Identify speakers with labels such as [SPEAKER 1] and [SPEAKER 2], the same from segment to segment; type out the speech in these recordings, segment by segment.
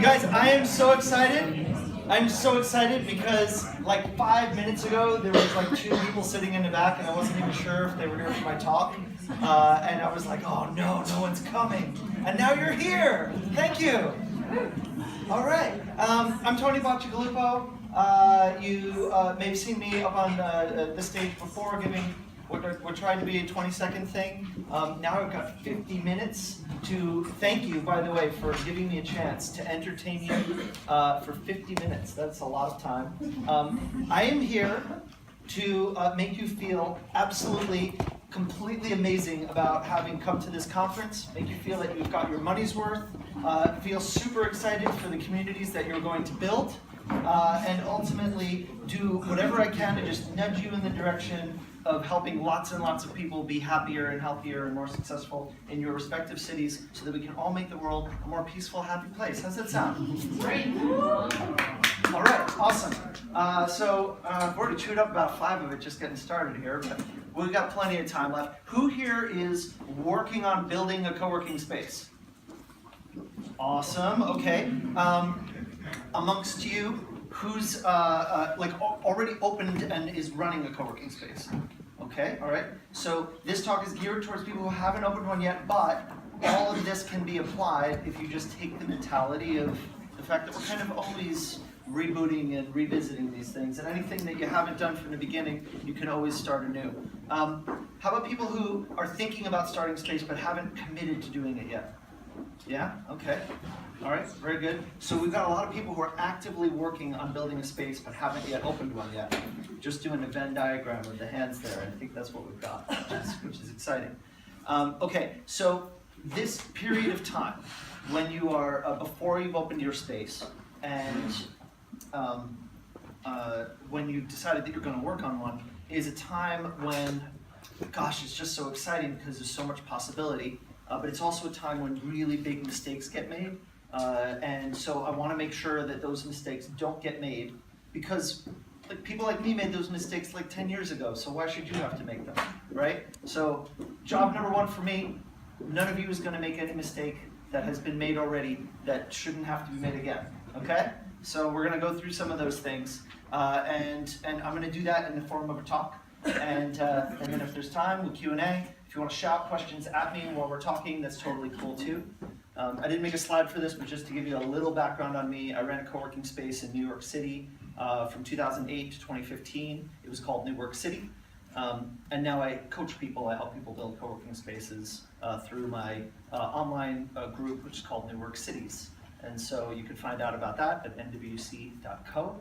[SPEAKER 1] You guys, I am so excited. I'm so excited because like 5 minutes ago, there was like 2 people sitting in the back and I wasn't even sure if they were here for my talk. And I was like, oh no, no one's coming. And now you're here. Thank you. All right. I'm Tony Boccigalupo. You may have seen me up on this stage before giving what tried to be a 20-second thing. Now I've got 50 minutes to thank you, by the way, for giving me a chance to entertain you for 50 minutes. That's a lot of time. I am here to make you feel absolutely, completely amazing about having come to this conference, make you feel that you've got your money's worth, feel super excited for the communities that you're going to build, and ultimately do whatever I can to just nudge you in the direction of helping lots and lots of people be happier and healthier and more successful in your respective cities so that we can all make the world a more peaceful, happy place. How's that sound?
[SPEAKER 2] Great.
[SPEAKER 1] All right, awesome. So I've already chewed up about 5 of it just getting started here, but we've got plenty of time left. Who here is working on building a co-working space? Awesome, okay. Amongst you, who's like already opened and is running a co-working space? Okay, all right. So this talk is geared towards people who haven't opened one yet, but all of this can be applied if you just take the mentality of the fact that we're kind of always rebooting and revisiting these things, and anything that you haven't done from the beginning, you can always start anew. How about people who are thinking about starting a space but haven't committed to doing it yet? Yeah? Okay. All right, very good. So we've got a lot of people who are actively working on building a space but haven't yet opened one yet. Just doing a Venn diagram with the hands there, and I think that's what we've got, which is exciting. Okay, so this period of time, when you are, before you've opened your space, and when you've decided that you're going to work on one, is a time when, gosh, it's just so exciting because there's so much possibility, but it's also a time when really big mistakes get made. And so I want to make sure that those mistakes don't get made, because people like me made those mistakes like 10 years ago, so why should you have to make them, right? So job number 1 for me, none of you is going to make any mistake that has been made already that shouldn't have to be made again, okay? So we're going to go through some of those things, and I'm going to do that in the form of a talk, and then if there's time, we'll Q&A. If you want to shout questions at me while we're talking, that's totally cool too. I didn't make a slide for this, but just to give you a little background on me, I ran a co-working space in New York City from 2008 to 2015. It was called New Work City. And now I coach people, I help people build co-working spaces through my online group, which is called New Work Cities. And so you can find out about that at nwc.co.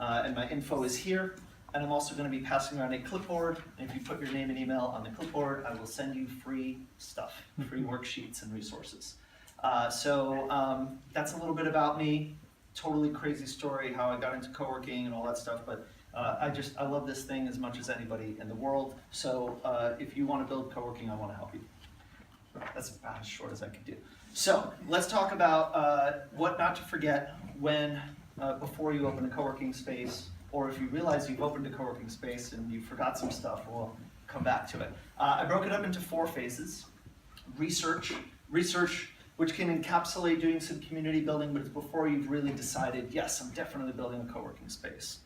[SPEAKER 1] And my info is here. And I'm also going to be passing around a clipboard. And if you put your name and email on the clipboard, I will send you free stuff, free worksheets and resources. So that's a little bit about me. Totally crazy story, how I got into co-working and all that stuff. But I love this thing as much as anybody in the world. So if you want to build co-working, I want to help you. That's about as short as I could do. So let's talk about what not to forget when before you open a co-working space, or if you realize you've opened a co-working space and you forgot some stuff, we'll come back to it. I broke it up into 4 phases. Research, which can encapsulate doing some community building, but it's before you've really decided, yes, I'm definitely building a co-working space.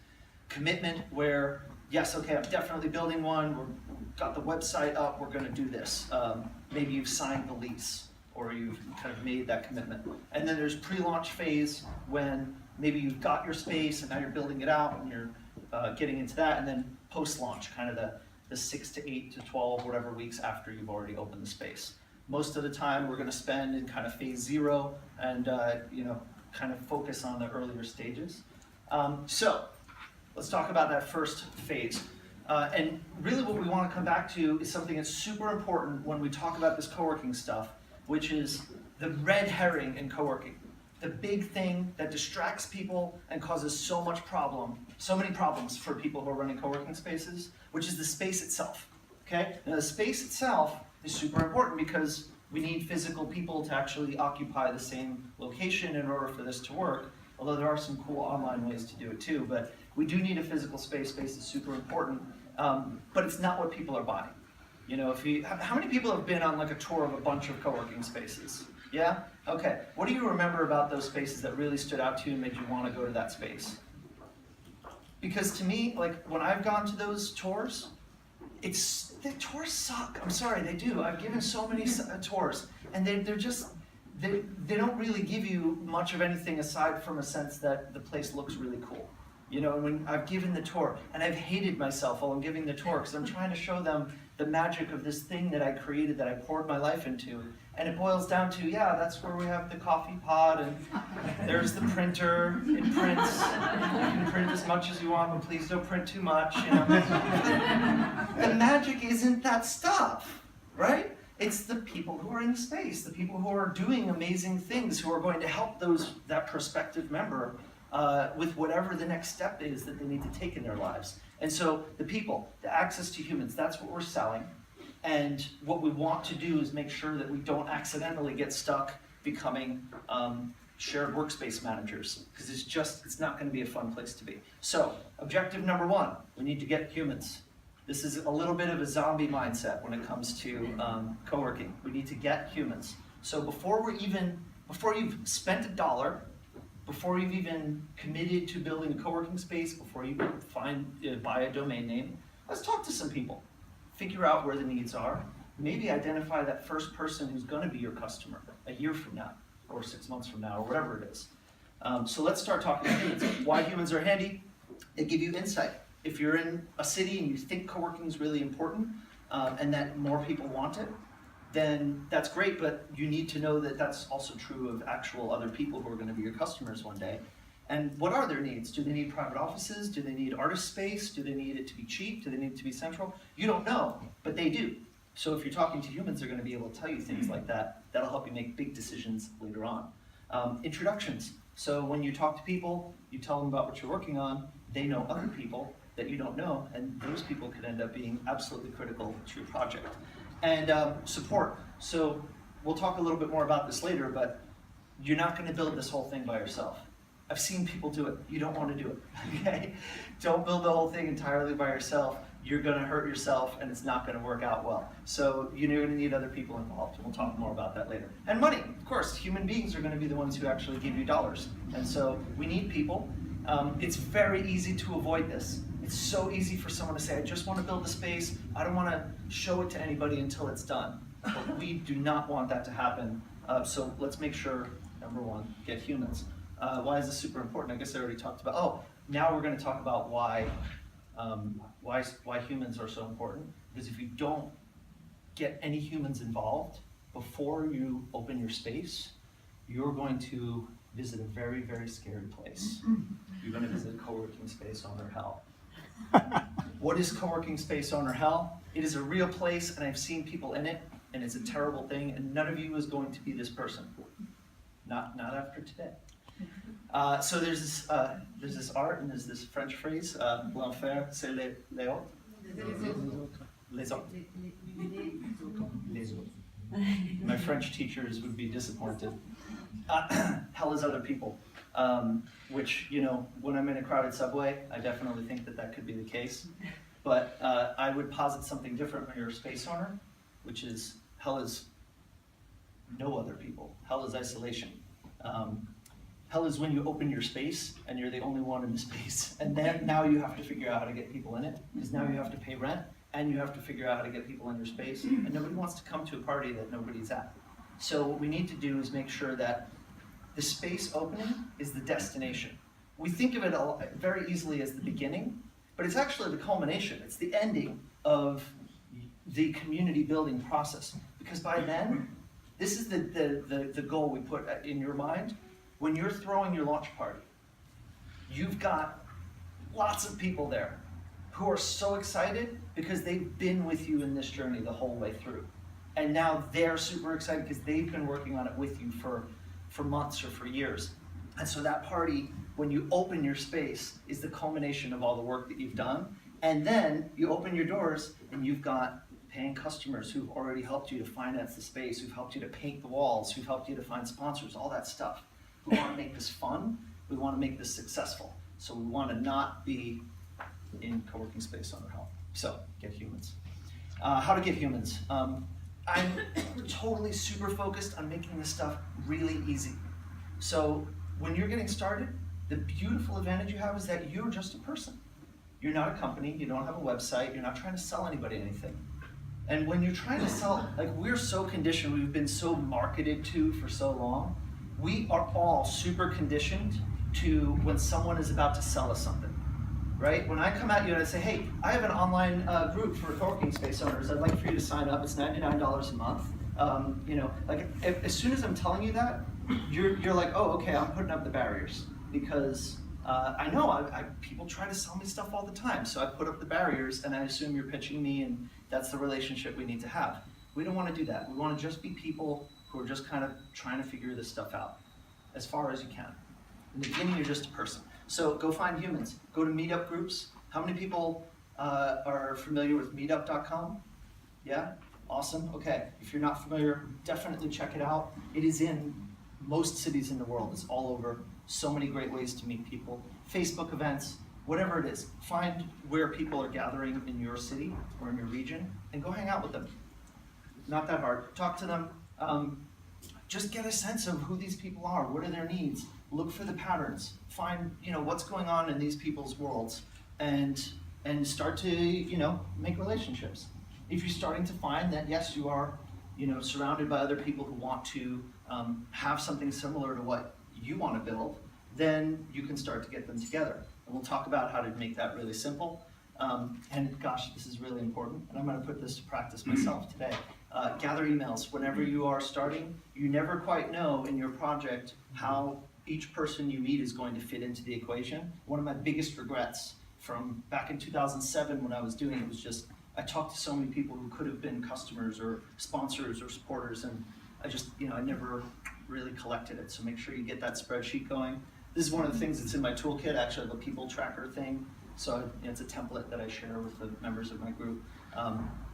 [SPEAKER 1] Commitment, where, yes, okay, I'm definitely building one, we've got the website up, we're gonna do this. Maybe you've signed the lease, or you've kind of made that commitment. And then there's pre-launch phase, when maybe you've got your space and now you're building it out and you're getting into that, and then post-launch, kind of the 6 to 8 to 12, whatever weeks after you've already opened the space. Most of the time we're going to spend in kind of phase 0 and kind of focus on the earlier stages. So let's talk about that first phase. And really what we want to come back to is something that's super important when we talk about this co-working stuff, which is the red herring in co-working. The big thing that distracts people and causes so many problems for people who are running co-working spaces, which is the space itself. Okay? Now the space itself is super important because we need physical people to actually occupy the same location in order for this to work, although there are some cool online ways to do it too, but we do need a physical space. Space is super important, but it's not what people are buying. You know, how many people have been on like a tour of a bunch of co-working spaces? Yeah? Okay. What do you remember about those spaces that really stood out to you and made you want to go to that space? Because to me, like when I've gone to those tours, the tours suck. I'm sorry, they do. I've given so many tours, and they're just they don't really give you much of anything aside from a sense that the place looks really cool. You know, when I've given the tour, and I've hated myself while I'm giving the tour because I'm trying to show them the magic of this thing that I created, that I poured my life into. And it boils down to, yeah, that's where we have the coffee pot, and there's the printer, it prints. You can print as much as you want, but please don't print too much, you know. The magic isn't that stuff, right? It's the people who are in the space, the people who are doing amazing things, who are going to help that prospective member with whatever the next step is that they need to take in their lives. And so the people, the access to humans, that's what we're selling. And what we want to do is make sure that we don't accidentally get stuck becoming shared workspace managers, because it's not going to be a fun place to be. So objective number one, we need to get humans. This is a little bit of a zombie mindset when it comes to co-working. We need to get humans. So before you've spent $1, before you've even committed to building a co-working space, before you buy a domain name, let's talk to some people. Figure out where the needs are. Maybe identify that first person who's going to be your customer a year from now, or 6 months from now, or whatever it is. So let's start talking to humans. Why humans are handy? They give you insight. If you're in a city and you think co-working is really important, and that more people want it, then that's great, but you need to know that that's also true of actual other people who are going to be your customers one day. And what are their needs? Do they need private offices? Do they need artist space? Do they need it to be cheap? Do they need it to be central? You don't know, but they do. So if you're talking to humans, they're going to be able to tell you things like that. That'll help you make big decisions later on. Introductions. So when you talk to people, you tell them about what you're working on, they know other people that you don't know, and those people could end up being absolutely critical to your project. And support. So we'll talk a little bit more about this later, but you're not going to build this whole thing by yourself. I've seen people do it. You don't want to do it, okay? Don't build the whole thing entirely by yourself. You're going to hurt yourself, and it's not going to work out well. So you're going to need other people involved, and we'll talk more about that later. And money, of course. Human beings are going to be the ones who actually give you dollars. And so we need people. It's very easy to avoid this. It's so easy for someone to say, I just want to build a space. I don't want to show it to anybody until it's done. But we do not want that to happen. So let's make sure, number one, get humans. Why is this super important? I guess I already talked about, now we're going to talk about why humans are so important. Because if you don't get any humans involved before you open your space, you're going to visit a very, very scary place. You're going to visit a co-working space owner hell. What is co-working space owner hell? It is a real place, and I've seen people in it, and it's a terrible thing, and none of you is going to be this person. Not after today. So there's this art, and there's this French phrase, l'enfer c'est les autres. Les autres. Les autres. My French teachers would be disappointed. Hell is other people. Which, when I'm in a crowded subway, I definitely think that could be the case. But I would posit something different when you're a space owner, which is hell is no other people. Hell is isolation. Hell is when you open your space and you're the only one in the space. And then now you have to figure out how to get people in it, because now you have to pay rent and you have to figure out how to get people in your space. And nobody wants to come to a party that nobody's at. So what we need to do is make sure that the space opening is the destination. We think of it very easily as the beginning, but it's actually the culmination. It's the ending of the community building process. Because by then, this is the goal we put in your mind. When you're throwing your launch party, you've got lots of people there who are so excited because they've been with you in this journey the whole way through. And now they're super excited because they've been working on it with you for months or for years. And so that party, when you open your space, is the culmination of all the work that you've done. And then you open your doors and you've got paying customers who've already helped you to finance the space, who've helped you to paint the walls, who've helped you to find sponsors, all that stuff. We want to make this fun. We want to make this successful. So we want to not be in co-working space owner hell. So get humans. How to get humans? I'm totally super focused on making this stuff really easy. So when you're getting started, the beautiful advantage you have is that you're just a person. You're not a company, you don't have a website, you're not trying to sell anybody anything. And when you're trying to sell, like we're so conditioned, we've been so marketed to for so long, we are all super conditioned to when someone is about to sell us something, right? When I come at you and I say, hey, I have an online group for co-working space owners, I'd like for you to sign up, it's $99 a month. As soon as I'm telling you that, you're like, oh, okay, I'm putting up the barriers because I know people try to sell me stuff all the time, so I put up the barriers and I assume you're pitching me and that's the relationship we need to have. We don't want to do that. We want to just be people who are just kind of trying to figure this stuff out as far as you can. In the beginning, you're just a person. So go find humans. Go to meetup groups. How many people are familiar with meetup.com? Yeah? Awesome. Okay. If you're not familiar, definitely check it out. It is in most cities in the world. It's all over. So many great ways to meet people. Facebook events, whatever it is. Find where people are gathering in your city or in your region and go hang out with them. Not that hard. Talk to them. Just get a sense of who these people are. What are their needs? Look for the patterns. Find what's going on in these people's worlds and start to make relationships. If you're starting to find that yes, you are surrounded by other people who want to have something similar to what you want to build, then you can start to get them together. And we'll talk about how to make that really simple. And gosh, this is really important, and I'm going to put this to practice myself today. Gather emails. Whenever you are starting, you never quite know in your project how each person you meet is going to fit into the equation. One of my biggest regrets from back in 2007 when I was doing it was just, I talked to so many people who could have been customers or sponsors or supporters, and I just, I never really collected it. So make sure you get that spreadsheet going. This is one of the things that's in my toolkit, actually, the people tracker thing. So it's a template that I share with the members of my group.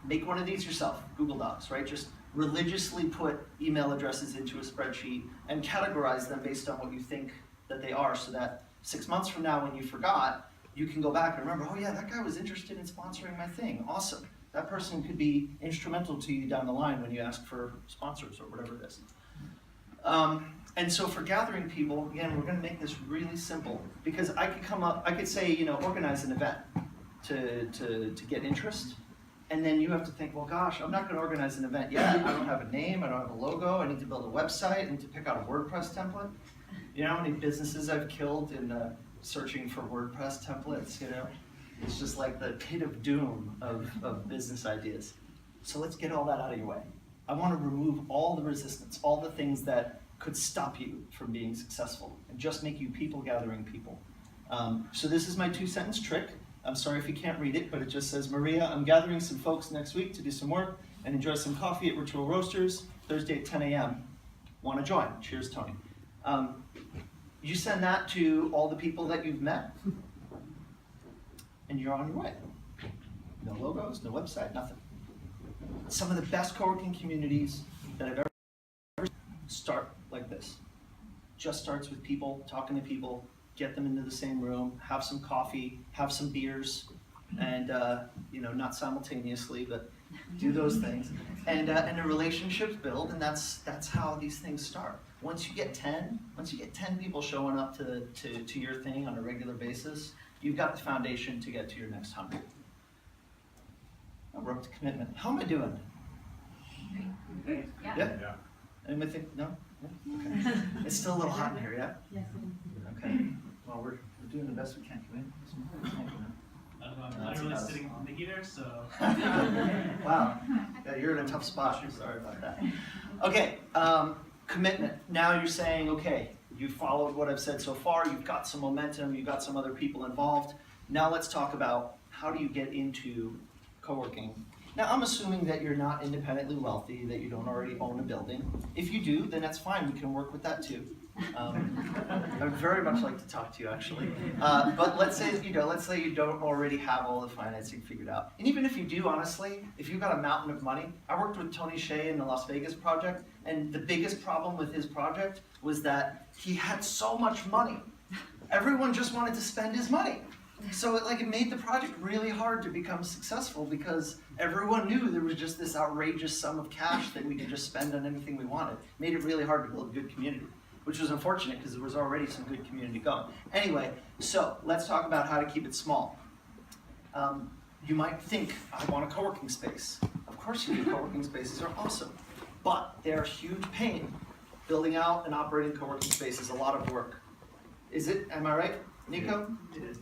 [SPEAKER 1] Make one of these yourself, Google Docs, right? Just religiously put email addresses into a spreadsheet and categorize them based on what you think that they are, so that 6 months from now when you forgot, you can go back and remember, oh yeah, that guy was interested in sponsoring my thing, awesome. That person could be instrumental to you down the line when you ask for sponsors or whatever it is. And so for gathering people, again, we're going to make this really simple because I could say, organize an event to get interest. And then you have to think, well, gosh, I'm not going to organize an event yet. I don't have a name. I don't have a logo. I need to build a website. I need to pick out a WordPress template. You know how many businesses I've killed in searching for WordPress templates? It's just like the pit of doom of business ideas. So let's get all that out of your way. I want to remove all the resistance, all the things that could stop you from being successful and just make you people gathering people. So this is my 2-sentence trick. I'm sorry if you can't read it, but it just says, Maria, I'm gathering some folks next week to do some work and enjoy some coffee at Ritual Roasters, Thursday at 10 a.m. Want to join? Cheers, Tony. You send that to all the people that you've met, and you're on your way. No logos, no website, nothing. Some of the best co-working communities that I've ever start like this. Just starts with people, talking to people, get them into the same room, have some coffee, have some beers, and not simultaneously, but do those things. And the relationships build, and that's how these things start. Once you get 10 people showing up to your thing on a regular basis, you've got the foundation to get to your next 100. We're up to commitment. How am I doing?
[SPEAKER 2] Great.
[SPEAKER 1] Yeah? Anybody think, no? Yeah? Okay. It's still a little hot in here, yeah?
[SPEAKER 2] Yes.
[SPEAKER 1] Okay. Well, we're doing the best we can. Can we?
[SPEAKER 3] I'm literally sitting on the heater, so.
[SPEAKER 1] Wow. Yeah, you're in a tough spot. Sorry about that. Okay. Commitment. Now you're saying, okay, you followed what I've said so far. You've got some momentum. You've got some other people involved. Now let's talk about how do you get into co-working. Now I'm assuming that you're not independently wealthy, that you don't already own a building. If you do, then that's fine. We can work with that too. I'd very much like to talk to you actually. But let's say you don't already have all the financing figured out. And even if you do, honestly, if you've got a mountain of money, I worked with Tony Hsieh in the Las Vegas project, and the biggest problem with his project was that he had so much money. Everyone just wanted to spend his money. So it made the project really hard to become successful because everyone knew there was just this outrageous sum of cash that we could just spend on anything we wanted. Made it really hard to build a good community, which was unfortunate because there was already some good community going. Anyway, so let's talk about how to keep it small. You might think, I want a co-working space. Of course you do, co-working spaces are awesome, but they're a huge pain. Building out and operating co-working space is a lot of work. Is it, am I right, Nico?
[SPEAKER 3] It is.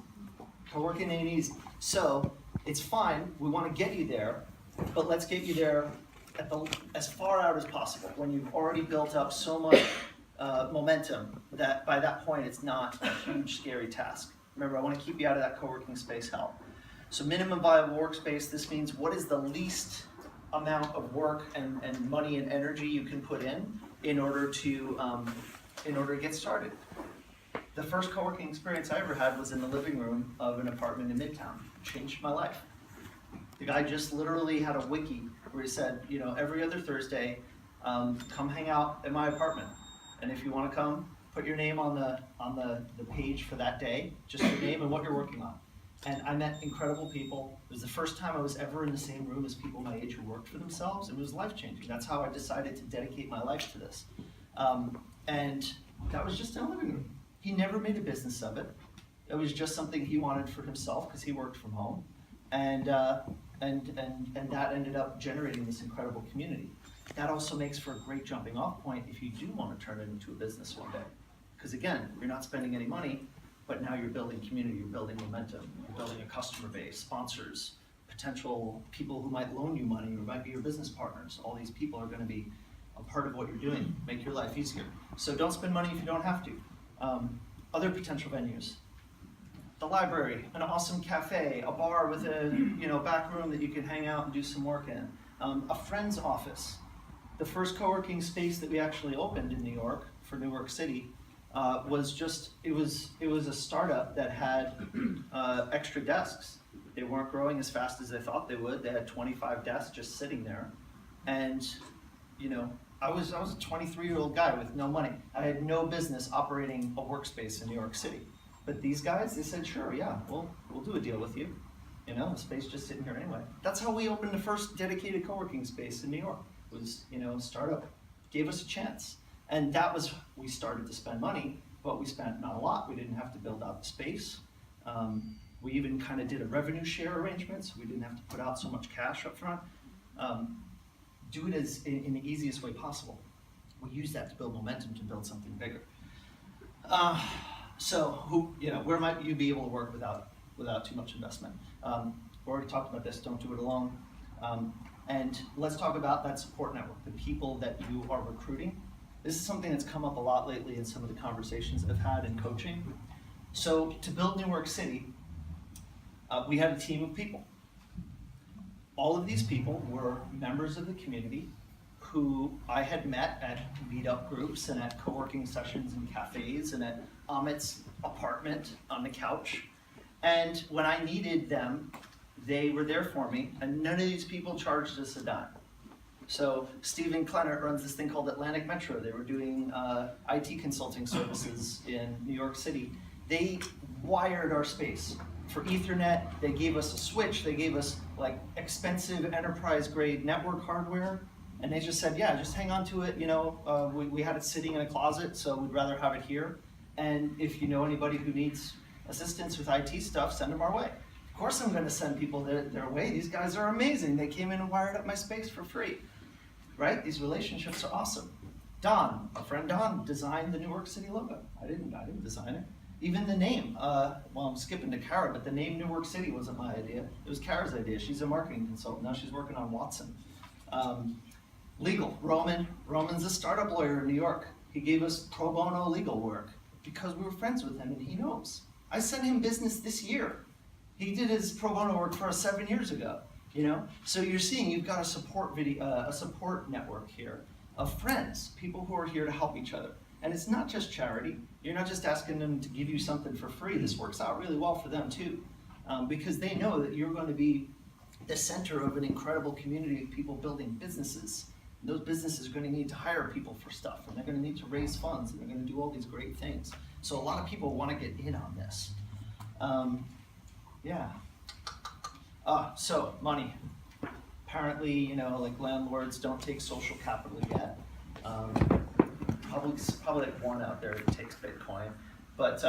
[SPEAKER 1] Co-working ain't easy. So, it's fine, we wanna get you there, but let's get you there as far out as possible, when you've already built up so much momentum that by that point it's not a huge, scary task. Remember, I wanna keep you out of that co-working space hell. So minimum viable workspace, this means what is the least amount of work and money and energy you can put in order to get started. The first co-working experience I ever had was in the living room of an apartment in Midtown. Changed my life. The guy just literally had a wiki where he said, every other Thursday, come hang out at my apartment. And if you want to come, put your name on the page for that day, just your name and what you're working on. And I met incredible people. It was the first time I was ever in the same room as people my age who worked for themselves. It was life-changing. That's how I decided to dedicate my life to this. And that was just in a living room. He never made a business of it. It was just something he wanted for himself because he worked from home. And that ended up generating this incredible community. That also makes for a great jumping off point if you do want to turn it into a business one day. Because again, you're not spending any money, but now you're building community, you're building momentum, you're building a customer base, sponsors, potential people who might loan you money or might be your business partners. All these people are going to be a part of what you're doing, make your life easier. So don't spend money if you don't have to. Other potential venues. The library, an awesome cafe, a bar with a back room that you can hang out and do some work in. A friend's office. The first co-working space that we actually opened in New York for New York City was a startup that had extra desks. They weren't growing as fast as they thought they would. They had 25 desks just sitting there, and I was a 23-year-old guy with no money. I had no business operating a workspace in New York City. But these guys, they said, sure, yeah, we'll do a deal with you. The space just sitting here anyway. That's how we opened the first dedicated co-working space in New York. Was, a startup gave us a chance. And that was, we started to spend money, but we spent not a lot. We didn't have to build out the space. We even kind of did a revenue share arrangement, so we didn't have to put out so much cash up front. Do it in the easiest way possible. We use that to build momentum to build something bigger. Where might you be able to work without too much investment? We already talked about this, don't do it alone. And let's talk about that support network, the people that you are recruiting. This is something that's come up a lot lately in some of the conversations I've had in coaching. So to build New York City, we had a team of people. All of these people were members of the community who I had met at meetup groups and at co-working sessions in cafes and at Amit's apartment on the couch. And when I needed them, they were there for me, and none of these people charged us a dime. So Stephen Kleinert runs this thing called Atlantic Metro. They were doing IT consulting services in New York City. They wired our space for Ethernet. They gave us a switch. They gave us expensive enterprise grade network hardware. And they just said, yeah, just hang on to it. We had it sitting in a closet, so we'd rather have it here. And if you know anybody who needs assistance with IT stuff, send them our way. Of course I'm going to send people their way. These guys are amazing. They came in and wired up my space for free. Right? These relationships are awesome. Don, our friend Don, designed the New York City logo. I didn't design it. Even the name, I'm skipping to Kara, but the name New York City wasn't my idea. It was Kara's idea. She's a marketing consultant. Now she's working on Watson. Legal, Roman's a startup lawyer in New York. He gave us pro bono legal work because we were friends with him and he knows. I sent him business this year. He did his pro bono work for us 7 years ago. So you're seeing you've got a support network here of friends, people who are here to help each other. And it's not just charity. You're not just asking them to give you something for free. This works out really well for them too, because they know that you're going to be the center of an incredible community of people building businesses. And those businesses are going to need to hire people for stuff, and they're going to need to raise funds, and they're going to do all these great things. So a lot of people want to get in on this. Yeah. So money. Apparently, you know, like landlords don't take social capital yet. Probably like one out there that takes Bitcoin, but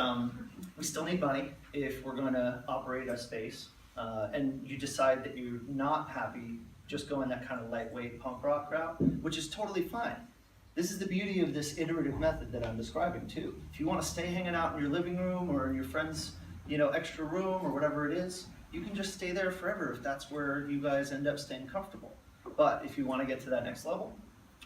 [SPEAKER 1] we still need money if we're going to operate a space. And you decide that you're not happy just going that kind of lightweight punk rock route, which is totally fine. This is the beauty of this iterative method that I'm describing too. If you want to stay hanging out in your living room or in your friend's, you know, extra room or whatever it is, you can just stay there forever if that's where you guys end up staying comfortable. But if you want to get to that next level,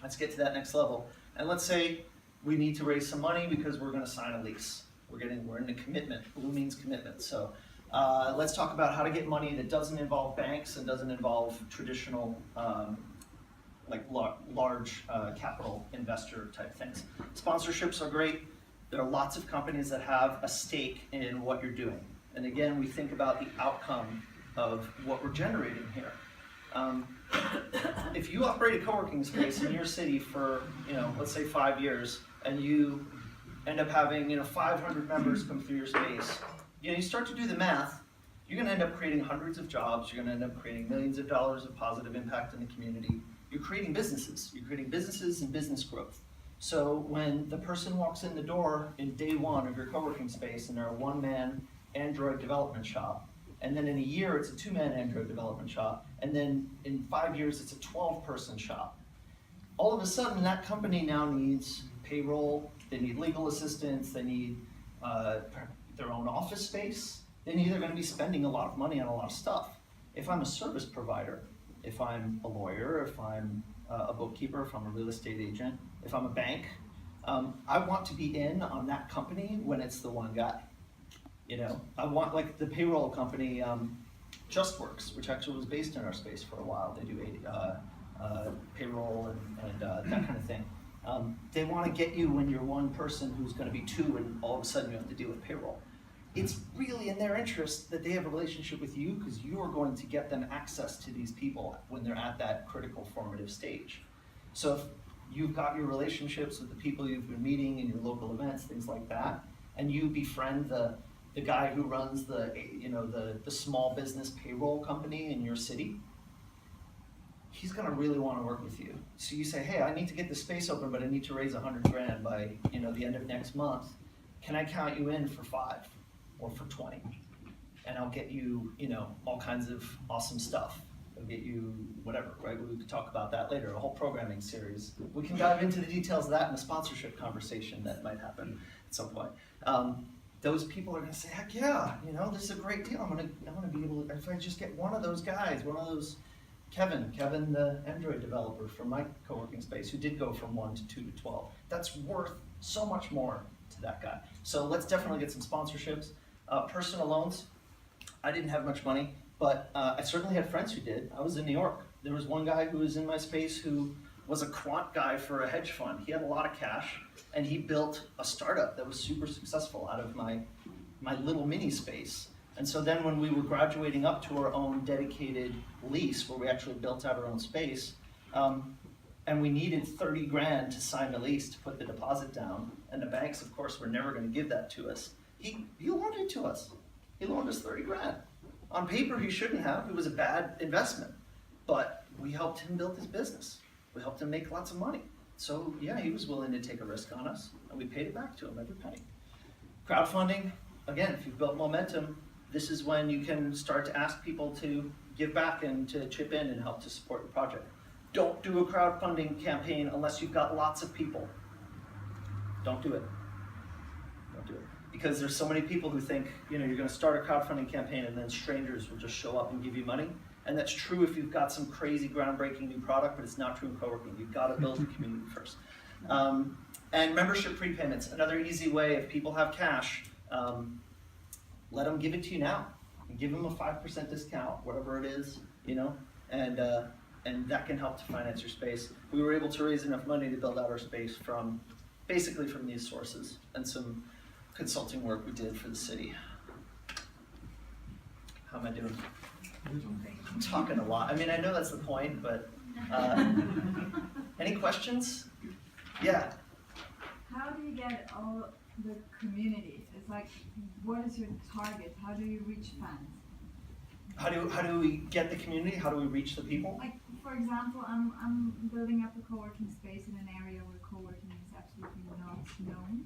[SPEAKER 1] let's get to that next level. And let's say we need to raise some money because we're going to sign a lease. We're in a commitment. Blue means commitment. So let's talk about how to get money that doesn't involve banks and doesn't involve traditional like large capital investor type things. Sponsorships are great. There are lots of companies that have a stake in what you're doing. And again, we think about the outcome of what we're generating here. If you operate a co-working space in your city for, you know, let's say 5 years, and you end up having, you know, 500 members come through your space, you know, you start to do the math, you're going to end up creating hundreds of jobs, you're going to end up creating millions of dollars of positive impact in the community. You're creating businesses and business growth. So when the person walks in the door in day one of your co-working space and they're a one-man Android development shop, and then in a year it's a two-man Android development shop, and then in 5 years it's a 12-person shop. All of a sudden that company now needs payroll, they need legal assistance, they need their own office space. Then they're going to be spending a lot of money on a lot of stuff. If I'm a service provider, if I'm a lawyer, if I'm a bookkeeper, if I'm a real estate agent, if I'm a bank, I want to be in on that company when it's the one guy. You know, I want, like the payroll company, JustWorks, which actually was based in our space for a while. They do payroll and that kind of thing. They want to get you when you're one person who's going to be two, and all of a sudden you have to deal with payroll. It's really in their interest that they have a relationship with you because you are going to get them access to these people when they're at that critical formative stage. So if you've got your relationships with the people you've been meeting in your local events, things like that, and you befriend the guy who runs the small business payroll company in your city, he's gonna really want to work with you. So you say, hey, I need to get the space open, but I need to raise 100 grand by the end of next month. Can I count you in for 5 or for 20? And I'll get you, all kinds of awesome stuff. I'll get you whatever, right? We could talk about that later, a whole programming series. We can dive into the details of that in a sponsorship conversation that might happen at some point. Those people are gonna say, heck yeah, this is a great deal. I'm gonna be able to, if I just get one of those guys, one of those, Kevin, the Android developer from my co-working space, who did go from 1 to 2 to 12. That's worth so much more to that guy. So let's definitely get some sponsorships. Personal loans, I didn't have much money, but I certainly had friends who did. I was in New York. There was one guy who was in my space who was a quant guy for a hedge fund. He had a lot of cash, and he built a startup that was super successful out of my little mini space. And so then when we were graduating up to our own dedicated lease, where we actually built out our own space, and we needed 30 grand to sign the lease to put the deposit down, and the banks, of course, were never gonna give that to us. He loaned it to us. He loaned us 30 grand. On paper, he shouldn't have. It was a bad investment. But we helped him build his business. We helped him make lots of money. So yeah, he was willing to take a risk on us, and we paid it back to him every penny. Crowdfunding, again, if you've built momentum, this is when you can start to ask people to give back and to chip in and help to support your project. Don't do a crowdfunding campaign unless you've got lots of people. Don't do it. Don't do it. Because there's so many people who think, you're gonna start a crowdfunding campaign and then strangers will just show up and give you money. And that's true if you've got some crazy groundbreaking new product, but it's not true in co-working. You've gotta build a community first. And membership prepayments, another easy way, if people have cash, let them give it to you now. And give them a 5% discount, whatever it is, and that can help to finance your space. We were able to raise enough money to build out our space basically from these sources and some consulting work we did for the city. How am I doing? I'm talking a lot. I know that's the point, but any questions? Yeah.
[SPEAKER 2] How do you get all the communities? It's like, what is your target? How do you reach fans?
[SPEAKER 1] How do we get the community? How do we reach the people?
[SPEAKER 2] Like, for example, I'm building up a co-working space in an area where co-working is absolutely not known.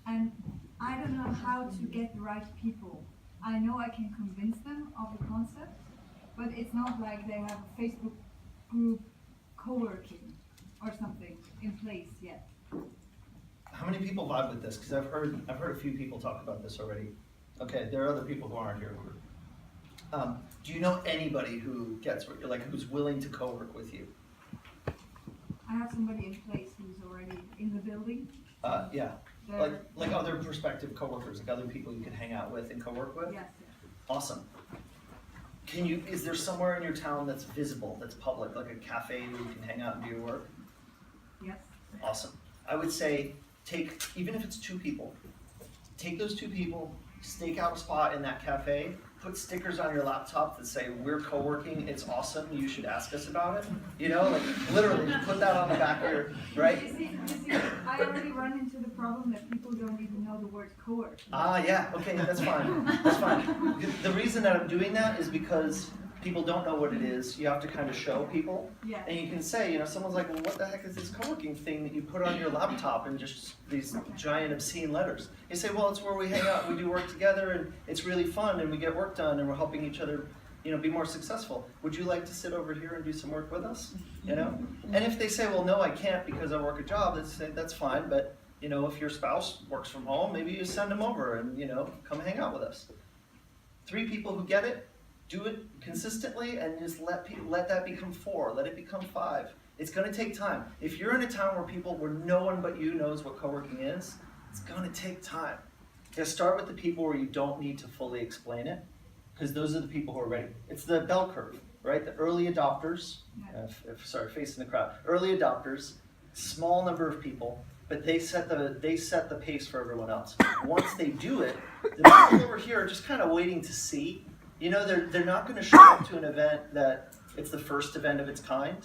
[SPEAKER 2] And I don't know how to get the right people. I know I can convince them of the concept, but it's not like they have a Facebook group co-working or something in place yet.
[SPEAKER 1] How many people vibe with this? Because I've heard a few people talk about this already. Okay, there are other people who aren't here. Do you know anybody who gets like who's willing to co-work with you?
[SPEAKER 2] I have somebody in place who's already in the building.
[SPEAKER 1] Yeah,
[SPEAKER 2] They're-
[SPEAKER 1] like other prospective coworkers, like other people you can hang out with and co-work with.
[SPEAKER 2] Yes.
[SPEAKER 1] Awesome. Is there somewhere in your town that's visible, that's public, like a cafe where you can hang out and do your work?
[SPEAKER 2] Yes.
[SPEAKER 1] Awesome. I would say even if it's 2 people, take those 2 people, stake out a spot in that cafe, put stickers on your laptop that say, we're co-working, it's awesome, you should ask us about it. You know, like literally just put that on the back of your, right?
[SPEAKER 2] You see, I already run into the problem that people don't even know the word co-work.
[SPEAKER 1] Yeah, okay, that's fine, that's fine. The reason that I'm doing that is because people don't know what it is, you have to kind of show people.
[SPEAKER 2] Yeah.
[SPEAKER 1] And you can say, someone's like, well, what the heck is this co-working thing that you put on your laptop and just these giant obscene letters? You say, well, it's where we hang out, we do work together, and it's really fun, and we get work done, and we're helping each other, be more successful. Would you like to sit over here and do some work with us? And if they say, well, no, I can't because I work a job, that's fine, but if your spouse works from home, maybe you send them over and come hang out with us. 3 people who get it, do it consistently, and just let that become 4, let it become 5. It's gonna take time. If you're in a town where no one but you knows what co-working is, it's gonna take time. You start with the people where you don't need to fully explain it, because those are the people who are ready. It's the bell curve, right? The early adopters, facing the crowd. Early adopters, small number of people, but they set the pace for everyone else. Once they do it, the people over here are just kind of waiting to see. They're not going to show up to an event that it's the first event of its kind,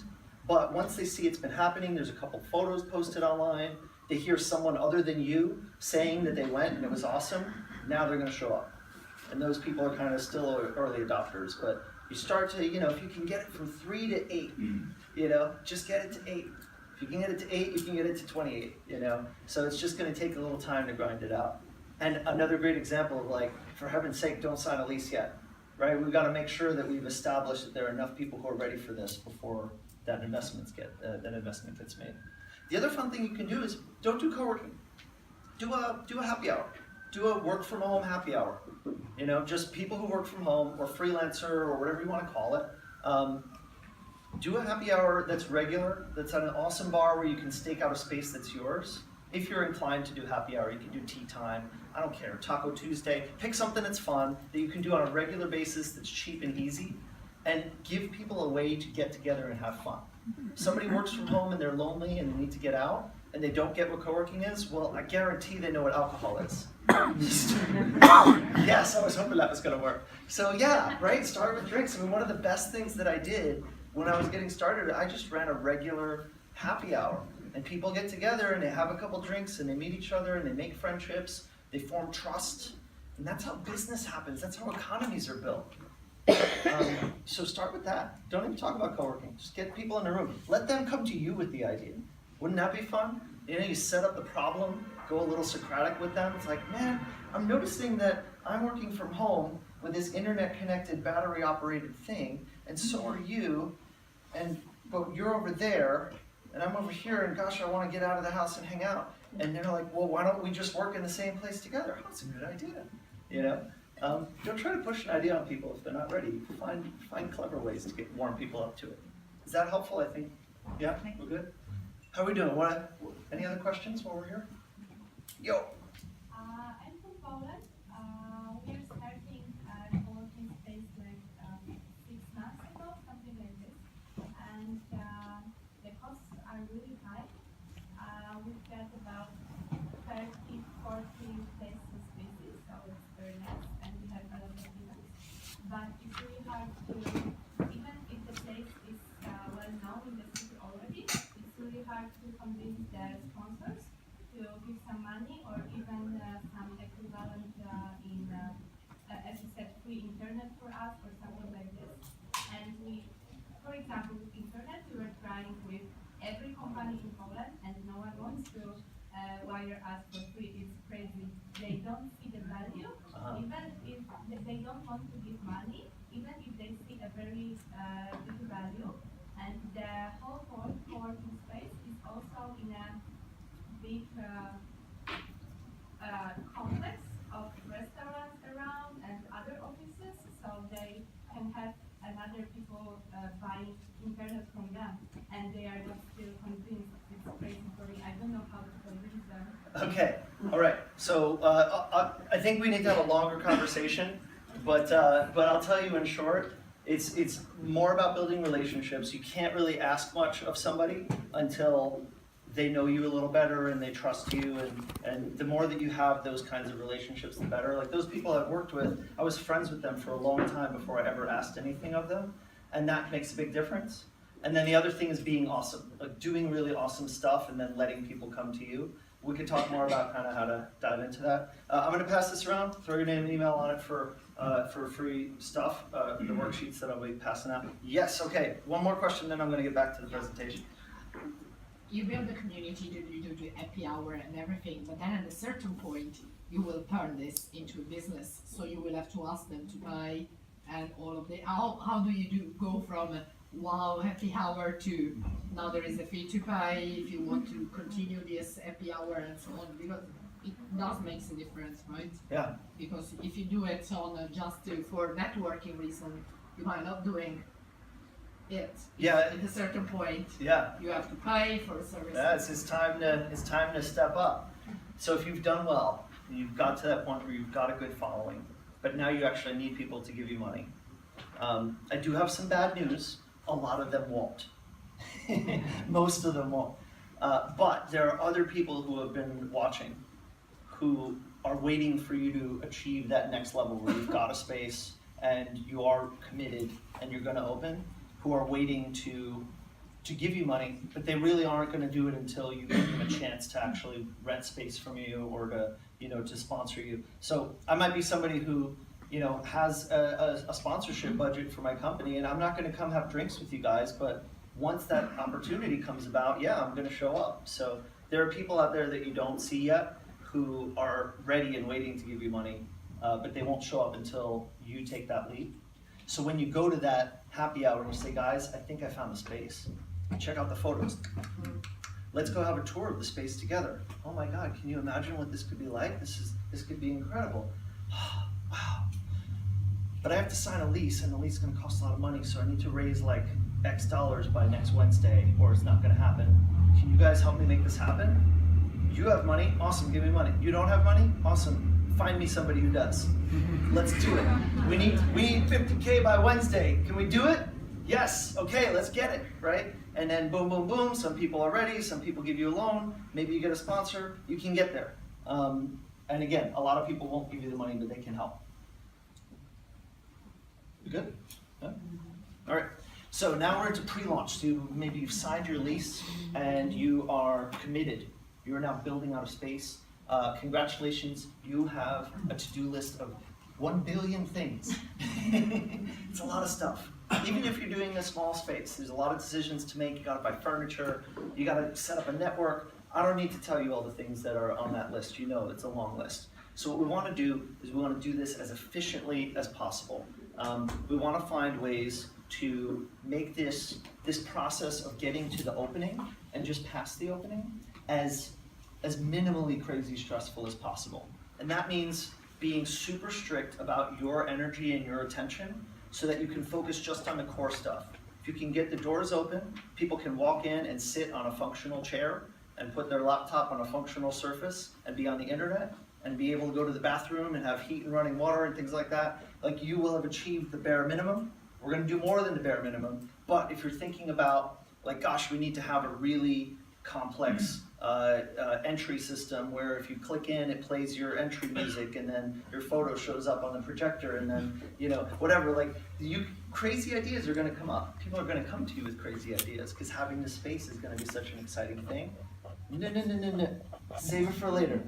[SPEAKER 1] but once they see it's been happening, there's a couple photos posted online, they hear someone other than you saying that they went and it was awesome, now they're going to show up. And those people are kind of still early adopters, but you start to, if you can get it from 3 to 8, just get it to 8. If you can get it to 8, you can get it to 28, So it's just going to take a little time to grind it out. And another great example of for heaven's sake, don't sign a lease yet. Right, we've got to make sure that we've established that there are enough people who are ready for this before that investment gets made. The other fun thing you can do is don't do co-working. Do a happy hour. Do a work from home happy hour. Just people who work from home or freelancer or whatever you want to call it. Do a happy hour that's regular. That's at an awesome bar where you can stake out a space that's yours. If you're inclined to do happy hour, you can do tea time. I don't care, Taco Tuesday. Pick something that's fun, that you can do on a regular basis, that's cheap and easy, and give people a way to get together and have fun. Somebody works from home and they're lonely and they need to get out, and they don't get what co-working is, well, I guarantee they know what alcohol is. Yes, I was hoping that was gonna work. So yeah, right, start with drinks. One of the best things that I did when I was getting started, I just ran a regular happy hour. And people get together and they have a couple drinks and they meet each other and they make friendships, they form trust, and that's how business happens, that's how economies are built. So start with that. Don't even talk about co-working, just get people in the room. Let them come to you with the idea. Wouldn't that be fun? You set up the problem, go a little Socratic with them. It's like, man, I'm noticing that I'm working from home with this internet-connected, battery-operated thing, and so are you, but you're over there, and I'm over here, and gosh, I want to get out of the house and hang out. And they're like, well, why don't we just work in the same place together? Oh, that's a good idea. Don't try to push an idea on people if they're not ready. Find clever ways to warm people up to it. Is that helpful? I think. Yeah, we're good. How are we doing? Any other questions while we're here? Yo.
[SPEAKER 4] I'm from Poland. We're starting a co-working space 6 months ago, something like this. And the costs are really high. We've got about 30, 40 places spaces, so it's very nice, and we have a lot of events. But it's really hard to, even if the place is well known in the city already, it's really hard to convince the sponsors to give some money or
[SPEAKER 1] Okay, all right. So I think we need to have a longer conversation, but I'll tell you in short, it's more about building relationships. You can't really ask much of somebody until they know you a little better and they trust you, and the more that you have those kinds of relationships, the better. Like those people I've worked with, I was friends with them for a long time before I ever asked anything of them, and that makes a big difference. And then the other thing is being awesome, like doing really awesome stuff and then letting people come to you. We could talk more about kind of how to dive into that. I'm going to pass this around, throw your name and email on it for free stuff, the worksheets that I'll be passing out. Yes, okay, one more question, then I'm going to get back to the presentation.
[SPEAKER 5] You build a community to do the happy hour and everything, but then at a certain point, you will turn this into a business. So you will have to ask them to buy and all of the, how do you go from wow, happy hour to now there is a fee to pay if you want to continue this happy hour and so on, because it does make a difference, right?
[SPEAKER 1] Yeah.
[SPEAKER 5] Because if you do it on for networking reason, you might not doing it.
[SPEAKER 1] Yeah.
[SPEAKER 5] At a certain point,
[SPEAKER 1] Yeah.
[SPEAKER 5] you have to pay for a service.
[SPEAKER 1] Yeah, it's time to step up. So if you've done well, you've got to that point where you've got a good following, but now you actually need people to give you money. I do have some bad news. A lot of them won't. Most of them won't. But there are other people who have been watching who are waiting for you to achieve that next level where you've got a space and you are committed and you're going to open, who are waiting to give you money, but they really aren't going to do it until you give them a chance to actually rent space from you or to sponsor you. So I might be somebody who has a sponsorship budget for my company, and I'm not going to come have drinks with you guys, but once that opportunity comes about, yeah, I'm going to show up. So there are people out there that you don't see yet who are ready and waiting to give you money, but they won't show up until you take that leap. So when you go to that happy hour and you say, guys, I think I found a space. Check out the photos. Let's go have a tour of the space together. Oh my God, can you imagine what this could be like? This could be incredible. Wow. But I have to sign a lease, and the lease is going to cost a lot of money, so I need to raise like X dollars by next Wednesday, or it's not going to happen. Can you guys help me make this happen? You have money? Awesome, give me money. You don't have money? Awesome, find me somebody who does. Let's do it. We need 50K by Wednesday. Can we do it? Yes, okay, let's get it, right? And then boom, boom, boom, some people are ready, some people give you a loan, maybe you get a sponsor, you can get there. And again, a lot of people won't give you the money, but they can help. You good? Yeah? All right. So now we're into pre-launch. So maybe you've signed your lease and you are committed. You are now building out a space. Congratulations, you have a to-do list of 1 billion things. It's a lot of stuff. Even if you're doing a small space, there's a lot of decisions to make. You gotta buy furniture, you gotta set up a network. I don't need to tell you all the things that are on that list. You know it's a long list. So what we want to do is we want to do this as efficiently as possible. We want to find ways to make this process of getting to the opening and just past the opening as minimally crazy stressful as possible. And that means being super strict about your energy and your attention so that you can focus just on the core stuff. If you can get the doors open, people can walk in and sit on a functional chair and put their laptop on a functional surface and be on the internet and be able to go to the bathroom and have heat and running water and things like that, like you will have achieved the bare minimum. We're going to do more than the bare minimum, but if you're thinking about, like, gosh, we need to have a really complex entry system where if you click in, it plays your entry music and then your photo shows up on the projector and then, whatever, like, crazy ideas are going to come up. People are going to come to you with crazy ideas because having the space is going to be such an exciting thing. No. Save it for later.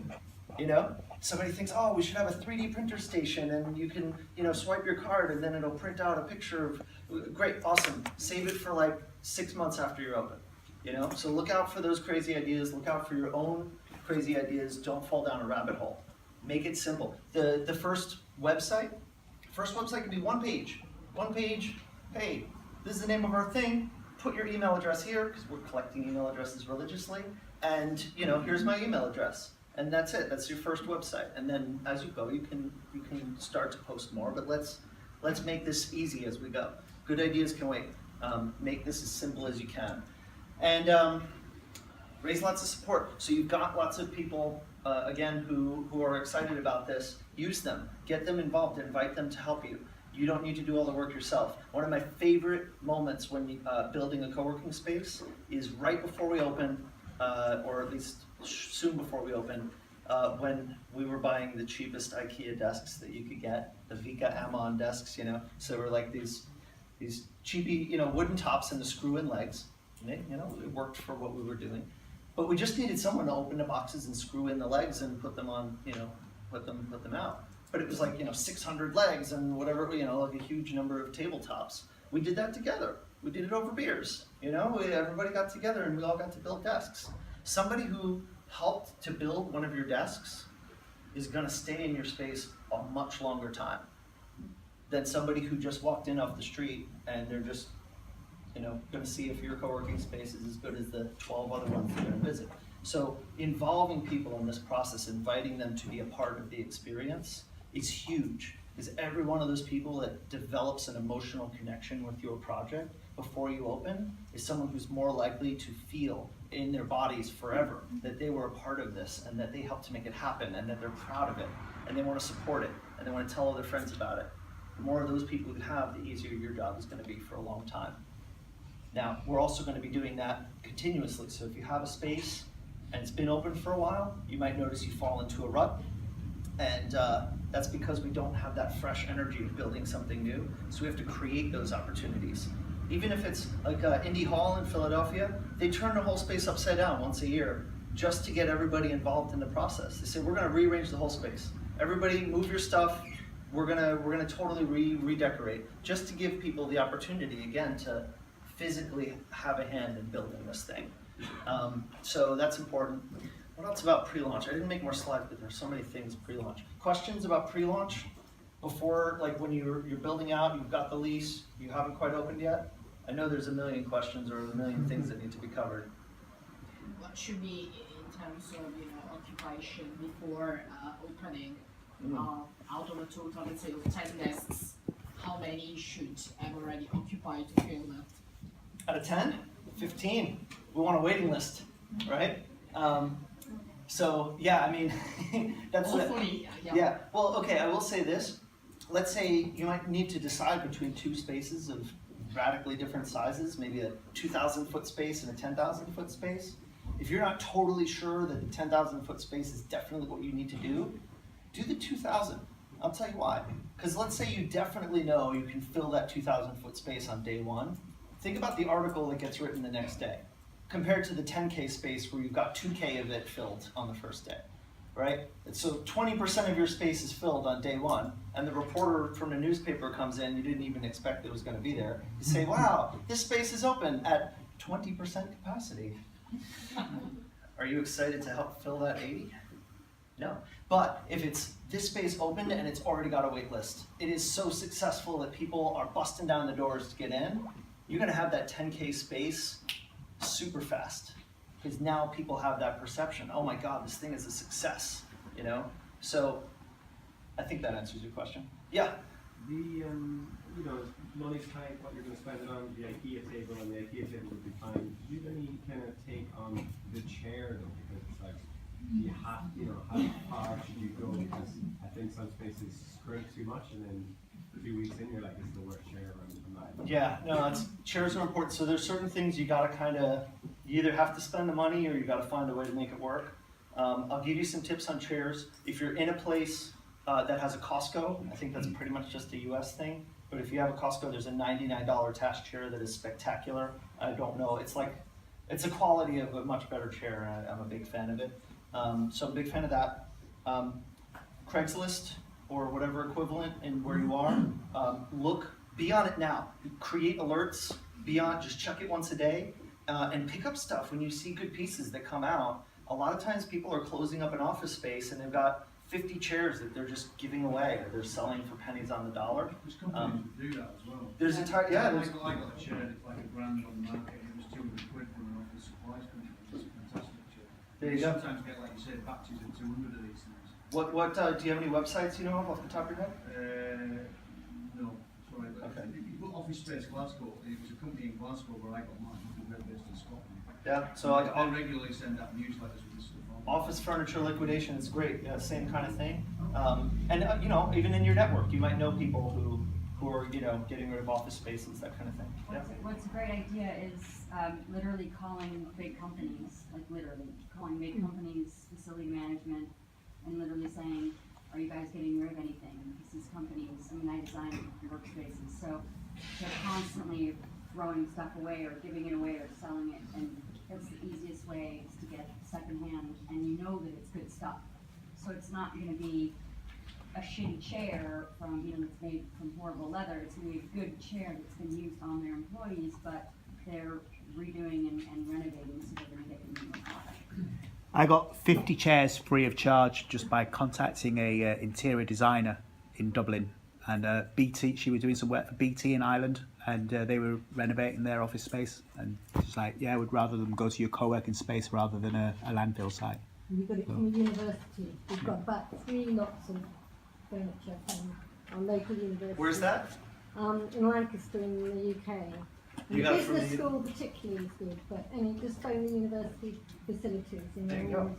[SPEAKER 1] Somebody thinks, oh, we should have a 3D printer station and you can, swipe your card and then it'll print out a picture of, great, awesome. Save it for like 6 months after you're open. So look out for those crazy ideas. Look out for your own crazy ideas. Don't fall down a rabbit hole. Make it simple. The first website could be one page. One page, hey, this is the name of our thing. Put your email address here, because we're collecting email addresses religiously. And here's my email address. And that's it. That's your first website. And then as you go, you can start to post more. But let's make this easy as we go. Good ideas can wait. Make this as simple as you can. And raise lots of support. So you've got lots of people again, who are excited about this, use them. Get them involved, invite them to help you. You don't need to do all the work yourself. One of my favorite moments when building a co-working space is right before we open, or at least soon before we open, when we were buying the cheapest IKEA desks that you could get, the Vika Amon desks, you know. So we're like these cheapy, you know, wooden tops and the screw-in legs. And they, you know, it worked for what we were doing. But we just needed someone to open the boxes and screw in the legs and put them on, you know, put them out. But it was like, you know, 600 legs and whatever, you know, like a huge number of tabletops. We did that together. We did it over beers, you know. Everybody got together and we all got to build desks. Somebody who helped to build one of your desks is going to stay in your space a much longer time than somebody who just walked in off the street and they're just, you know, going to see if your co-working space is as good as the 12 other ones they're going to visit. So involving people in this process, inviting them to be a part of the experience is huge, because every one of those people that develops an emotional connection with your project before you open is someone who's more likely to feel in their bodies forever that they were a part of this and that they helped to make it happen and that they're proud of it and they want to support it and they want to tell all their friends about it. The more of those people you have, the easier your job is going to be for a long time. Now, we're also going to be doing that continuously. So if you have a space and it's been open for a while, you might notice you fall into a rut. And that's because we don't have that fresh energy of building something new. So we have to create those opportunities. Even if it's like Indie Hall in Philadelphia, they turn the whole space upside down once a year just to get everybody involved in the process. They say, we're going to rearrange the whole space. Everybody move your stuff. We're gonna totally redecorate, just to give people the opportunity, again, to physically have a hand in building this thing. So that's important. What else about pre-launch? I didn't make more slides, but there's so many things pre-launch. Questions about pre-launch? Before, like when you're building out, you've got the lease, you haven't quite opened yet? I know there's a million questions or a million things that need to be covered.
[SPEAKER 5] What should be in terms of, you know, occupation before opening? Out of a total, let's say, of 10 desks, how many should have already occupied to fill that?
[SPEAKER 1] Out of 10? 15. We want a waiting list, right? So yeah, I mean, that's
[SPEAKER 5] hopefully,
[SPEAKER 1] yeah. Well, okay, I will say this. Let's say you might need to decide between two spaces of radically different sizes, maybe a 2,000 foot space and a 10,000 foot space. If you're not totally sure that the 10,000 foot space is definitely what you need to do the 2,000. I'll tell you why. Because let's say you definitely know you can fill that 2,000 foot space on day one. Think about the article that gets written the next day, compared to the 10K space where you've got 2K of it filled on the first day, right? And so 20% of your space is filled on day one, and the reporter from the newspaper comes in, you didn't even expect it was going to be there. You say, wow, this space is open at 20% capacity. Are you excited to help fill that 80? No. But if it's this space opened and it's already got a wait list, it is so successful that people are busting down the doors to get in, you're going to have that 10K space super fast, because now people have that perception. Oh my God, this thing is a success, you know? So I think that answers your question. Yeah?
[SPEAKER 6] The, you know, money's tight, what you're going to spend it on, the IKEA table, and the IKEA table would be fine. Do you have any kind of take on the chair though? Because it's like, you have, you know, how far should you go? Because I think some spaces scrimp too much, and then 2 weeks in, you're like, this is the worst chair I'm not.
[SPEAKER 1] Yeah, no, chairs are important. So there's certain things you gotta you either have to spend the money or you gotta find a way to make it work. I'll give you some tips on chairs. If you're in a place that has a Costco, I think that's pretty much just a US thing, but if you have a Costco, there's a $99 task chair that is spectacular. I don't know, it's a quality of a much better chair, and I'm a big fan of it. So I'm a big fan of that. Craigslist or whatever equivalent in where you are, be on it now. Create alerts, just check it once a day, and pick up stuff when you see good pieces that come out. A lot of times people are closing up an office space and they've got 50 chairs that they're just giving away or they're selling for pennies on the dollar.
[SPEAKER 7] There's companies that do that as well.
[SPEAKER 1] There's entire, yeah.
[SPEAKER 7] I got a chair that's like £1,000 on the market, and it was 200 quid from an office supplies company. It's a fantastic chair.
[SPEAKER 1] There you go.
[SPEAKER 7] Sometimes get, like you said, batches of 200 of these things.
[SPEAKER 1] What do you have any websites you know of off the top of your head?
[SPEAKER 7] No, sorry, but
[SPEAKER 1] Okay.
[SPEAKER 7] if you put Office Space Glasgow, it was a company in Glasgow where I got mine, because we're based in Scotland.
[SPEAKER 1] Yeah, so
[SPEAKER 7] I regularly send out newsletters with this stuff on.
[SPEAKER 1] office furniture liquidation is great, same kind of thing. And you know, even in your network, you might know people who are, you know, getting rid of office spaces, that kind of thing. Yeah.
[SPEAKER 8] What's a great idea is literally calling big companies, like literally calling big companies, facility management, and literally saying, are you guys getting rid of anything? Because these companies, I mean, I design workspaces, so they're constantly throwing stuff away or giving it away or selling it, and that's the easiest way is to get secondhand, and you know that it's good stuff. So it's not gonna be a shitty chair from, you know, that's made from horrible leather. It's gonna be a good chair that's been used on their employees, but they're redoing and renovating, so they're gonna get the new product.
[SPEAKER 9] I got 50 chairs free of charge just by contacting a interior designer in Dublin, and BT. She was doing some work for BT in Ireland, and they were renovating their office space. And she's like, "Yeah, I would rather them go to your co-working space rather than a landfill site."
[SPEAKER 10] We got it from a university. We've got about 3 lots of furniture from our local university.
[SPEAKER 1] Where's that?
[SPEAKER 10] In Lancaster in the UK.
[SPEAKER 1] You
[SPEAKER 10] And
[SPEAKER 1] got it from
[SPEAKER 10] business
[SPEAKER 1] the-
[SPEAKER 10] school particularly is good, but just phone the university facilities in
[SPEAKER 1] There you
[SPEAKER 10] all
[SPEAKER 1] go.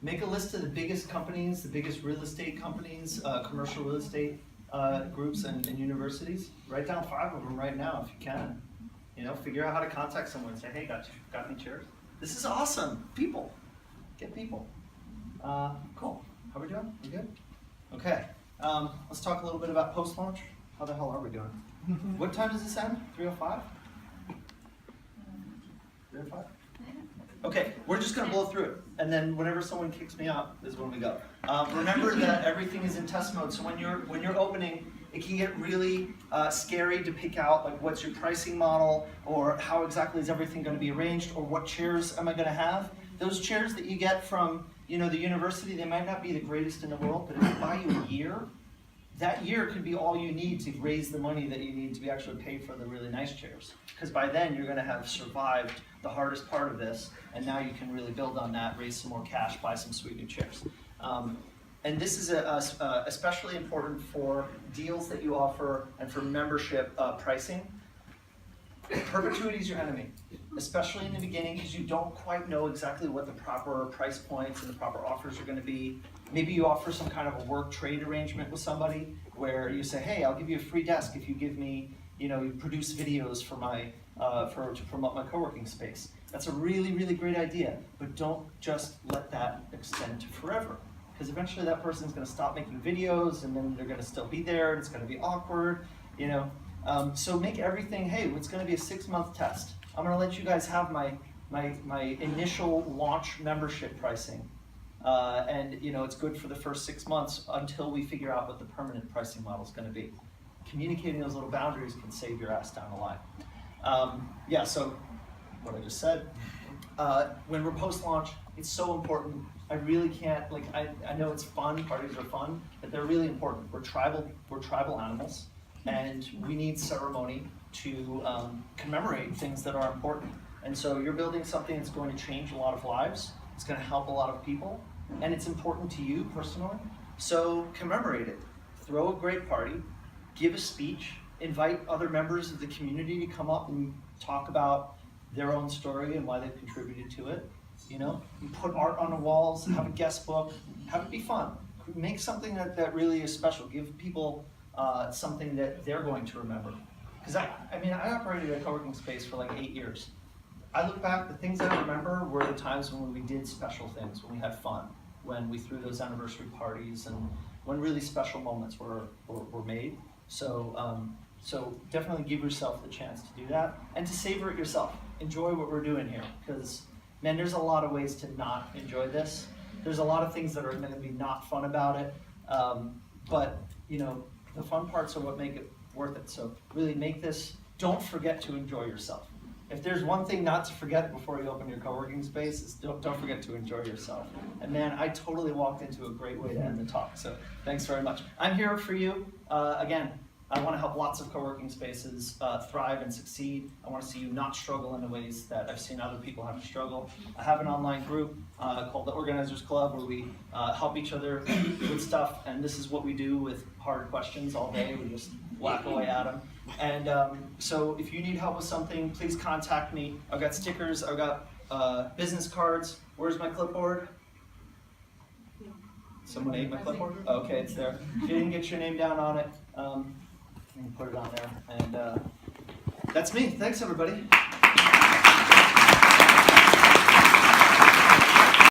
[SPEAKER 1] Make a list of the biggest companies, the biggest real estate companies, commercial real estate groups and universities. Write down 5 of them right now if you can. You know, figure out how to contact someone and say, hey, got any chairs? This is awesome. People. Get people. Cool. How we doing? We good? Okay. Let's talk a little bit about post-launch. How the hell are we doing? What time does this end? 3:05? 3:05? Okay, we're just gonna blow through it, and then whenever someone kicks me out is when we go. Remember that everything is in test mode, so when you're opening, it can get really scary to pick out like what's your pricing model, or how exactly is everything going to be arranged, or what chairs am I going to have. Those chairs that you get from, you know, the university, they might not be the greatest in the world, but if they buy you a year, that year could be all you need to raise the money that you need to be actually paid for the really nice chairs. Because by then you're going to have survived the hardest part of this, and now you can really build on that, raise some more cash, buy some sweet new chairs. And this is especially important for deals that you offer and for membership pricing. Perpetuity is your enemy, especially in the beginning, because you don't quite know exactly what the proper price points and the proper offers are going to be. Maybe you offer some kind of a work trade arrangement with somebody where you say, hey, I'll give you a free desk if you give me, you know, you produce videos for my, to promote my co-working space. That's a really, really great idea, but don't just let that extend to forever. Because eventually that person's going to stop making videos, and then they're going to still be there, and it's going to be awkward, you know. So make everything, hey, it's going to be a 6-month test. I'm going to let you guys have my initial launch membership pricing. And you know, it's good for the first 6 months until we figure out what the permanent pricing model is going to be. Communicating those little boundaries can save your ass down the line. Yeah, so what I just said. When we're post-launch, it's so important. I really can't, like, I know it's fun, parties are fun, but they're really important. We're tribal animals, and we need ceremony to commemorate things that are important. And so you're building something that's going to change a lot of lives, it's going to help a lot of people, and it's important to you personally. So commemorate it. Throw a great party, give a speech, invite other members of the community to come up and talk about their own story and why they've contributed to it. You know, you put art on the walls, have a guest book, have it be fun. Make something that really is special. Give people something that they're going to remember. Because I mean, I operated a co-working space for like 8 years. I look back, the things I remember were the times when we did special things, when we had fun, when we threw those anniversary parties, and when really special moments were made. So, so definitely give yourself the chance to do that, and to savor it yourself. Enjoy what we're doing here, because man, there's a lot of ways to not enjoy this. There's a lot of things that are going to be not fun about it, but you know, the fun parts are what make it worth it. So really make this, don't forget to enjoy yourself. If there's one thing not to forget before you open your co-working space, is don't forget to enjoy yourself. And man, I totally walked into a great way to end the talk, so thanks very much. I'm here for you. Again, I want to help lots of co-working spaces thrive and succeed. I want to see you not struggle in the ways that I've seen other people have to struggle. I have an online group called the Organizers Club, where we help each other with stuff, and this is what we do with hard questions all day. We just whack away at them. And so if you need help with something, please contact me. I've got stickers, I've got business cards. Where's my clipboard? Someone ate my clipboard? Okay, it's there. If you didn't get your name down on it, you can put it on there. And that's me. Thanks, everybody.